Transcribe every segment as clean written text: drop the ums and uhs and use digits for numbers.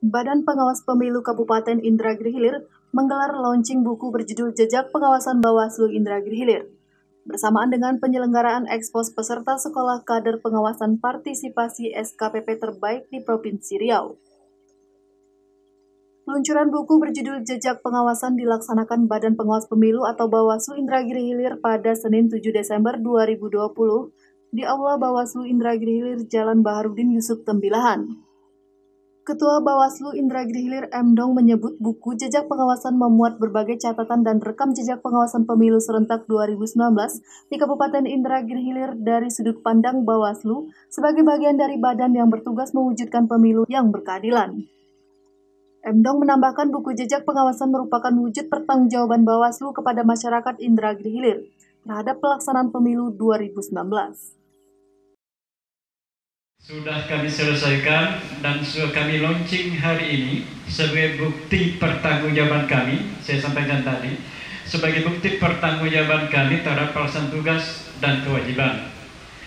Badan Pengawas Pemilu Kabupaten Indragiri Hilir menggelar launching buku berjudul Jejak Pengawasan Bawaslu Indragiri Hilir. Bersamaan dengan penyelenggaraan ekspos peserta sekolah kader pengawasan partisipasi SKPP terbaik di Provinsi Riau. Peluncuran buku berjudul Jejak Pengawasan dilaksanakan Badan Pengawas Pemilu atau Bawaslu Indragiri Hilir pada Senin 7 Desember 2020 di Aula Bawaslu Indragiri Hilir Jalan Baharudin Yusuf Tembilahan. Ketua Bawaslu Indragiri Hilir M. Dong menyebut buku Jejak Pengawasan memuat berbagai catatan dan rekam jejak pengawasan pemilu serentak 2019 di Kabupaten Indragiri Hilir dari sudut pandang Bawaslu sebagai bagian dari badan yang bertugas mewujudkan pemilu yang berkeadilan. M. Dong menambahkan buku Jejak Pengawasan merupakan wujud pertanggungjawaban Bawaslu kepada masyarakat Indragiri Hilir terhadap pelaksanaan pemilu 2019. Sudah kami selesaikan dan sudah kami launching hari ini sebagai bukti pertanggungjawaban kami, saya sampaikan tadi, sebagai bukti pertanggungjawaban kami terhadap pelaksanaan tugas dan kewajiban.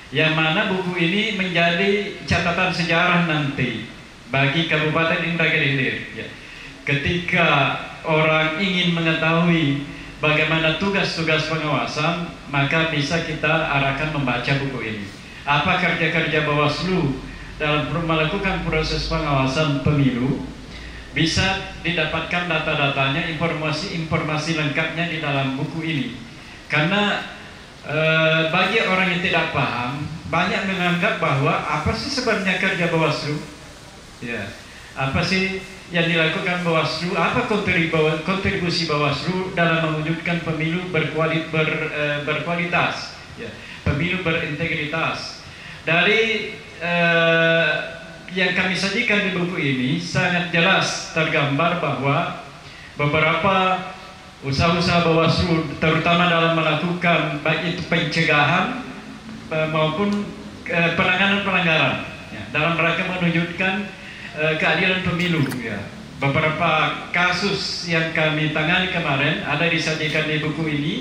Yang mana buku ini menjadi catatan sejarah nanti bagi Kabupaten Indragiri Hilir. Ya. Ketika orang ingin mengetahui bagaimana tugas-tugas pengawasan, maka bisa kita arahkan membaca buku ini. Apa kerja-kerja Bawaslu dalam melakukan proses pengawasan pemilu, bisa didapatkan data-datanya, informasi lengkapnya di dalam buku ini. Karena bagi orang yang tidak paham, banyak menganggap bahwa apa sih sebenarnya kerja Bawaslu? Ya, apa sih yang dilakukan Bawaslu? Apa kontribusi Bawaslu dalam mewujudkan pemilu berkualitas? Ya, pemilu berintegritas. Dari yang kami sajikan di buku ini sangat jelas tergambar bahwa beberapa usaha-usaha Bawaslu terutama dalam melakukan baik itu pencegahan maupun penanganan pelanggaran ya, dalam rangka menunjukkan keadilan pemilu ya. Beberapa kasus yang kami tangani kemarin ada disajikan di buku ini.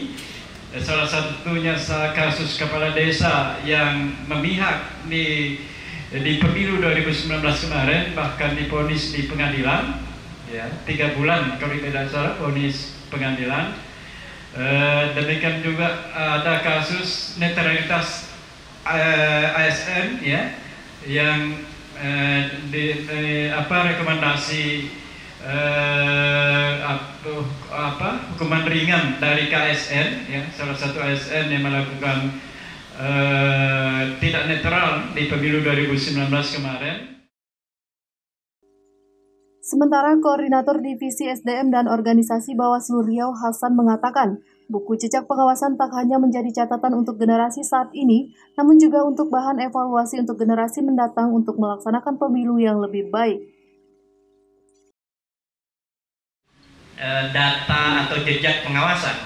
Salah satunya kasus kepala desa yang memihak di pemilu 2019 kemarin, bahkan divonis di pengadilan ya, 3 bulan kalau tidak salah vonis pengadilan. Demikian juga ada kasus netralitas ASN ya, yang rekomendasi hukuman ringan dari KSN ya, salah satu ASN yang melakukan tidak netral di pemilu 2019 kemarin. Sementara Koordinator Divisi SDM dan Organisasi Bawaslu Riau Hasan mengatakan, buku Jejak Pengawasan tak hanya menjadi catatan untuk generasi saat ini, namun juga untuk bahan evaluasi untuk generasi mendatang untuk melaksanakan pemilu yang lebih baik. Data atau jejak pengawasan,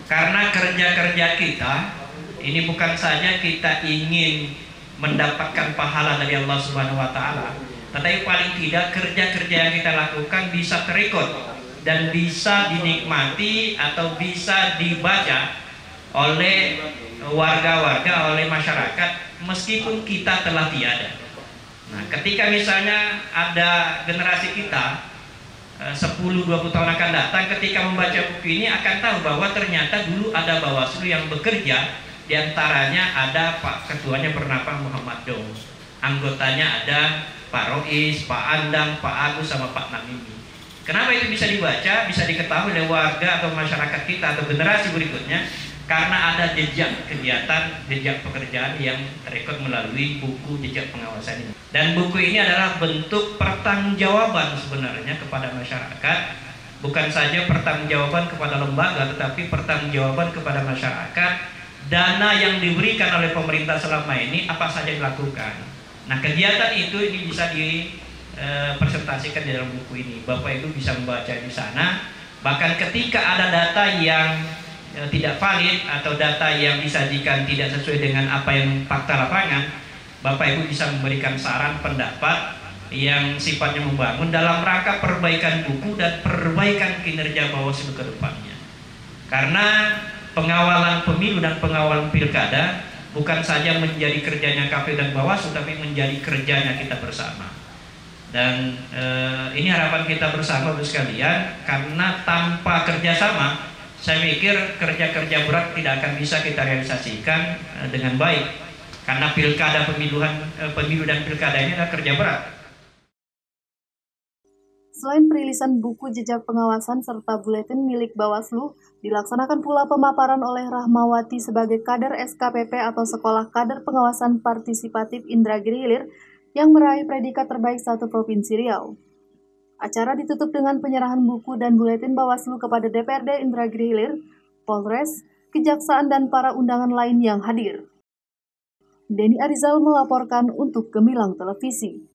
karena kerja-kerja kita ini bukan saja kita ingin mendapatkan pahala dari Allah Subhanahu wa Ta'ala, tetapi paling tidak kerja-kerja yang kita lakukan bisa terekod dan bisa dinikmati atau bisa dibaca oleh warga-warga, oleh masyarakat meskipun kita telah tiada. Nah, ketika misalnya ada generasi kita 10-20 tahun akan datang, ketika membaca buku ini akan tahu bahwa ternyata dulu ada Bawaslu yang bekerja, diantaranya ada Pak Ketuanya bernama Muhammad Dong, anggotanya ada Pak Rois, Pak Andang, Pak Agus, sama Pak Namimi. Kenapa itu bisa dibaca, bisa diketahui oleh warga atau masyarakat kita atau generasi berikutnya? Karena ada jejak kegiatan, jejak pekerjaan yang terekod melalui buku Jejak Pengawasan ini. Dan buku ini adalah bentuk pertanggungjawaban sebenarnya kepada masyarakat. Bukan saja pertanggungjawaban kepada lembaga, tetapi pertanggungjawaban kepada masyarakat. Dana yang diberikan oleh pemerintah selama ini apa saja dilakukan. Nah, kegiatan itu ini bisa dipresentasikan di dalam buku ini. Bapak Ibu bisa membaca di sana. Bahkan ketika ada data yang tidak valid atau data yang disajikan tidak sesuai dengan apa yang fakta lapangan, Bapak Ibu bisa memberikan saran pendapat yang sifatnya membangun dalam rangka perbaikan buku dan perbaikan kinerja Bawaslu ke depannya. Karena pengawalan pemilu dan pengawalan pilkada bukan saja menjadi kerjanya KPU dan Bawaslu, tapi menjadi kerjanya kita bersama. Dan ini harapan kita bersama Bapak sekalian, karena tanpa kerjasama, saya pikir kerja-kerja berat tidak akan bisa kita realisasikan dengan baik. Karena pilkada, pemilu dan pilkada ini adalah kerja berat. Selain perilisan buku jejak pengawasan serta buletin milik Bawaslu, dilaksanakan pula pemaparan oleh Rahmawati sebagai kader SKPP atau Sekolah Kader Pengawasan Partisipatif Indragiri Hilir yang meraih predikat terbaik satu Provinsi Riau. Acara ditutup dengan penyerahan buku dan buletin Bawaslu kepada DPRD Indragiri Hilir, Polres, Kejaksaan, dan para undangan lain yang hadir. Denny Arizal melaporkan untuk Gemilang Televisi.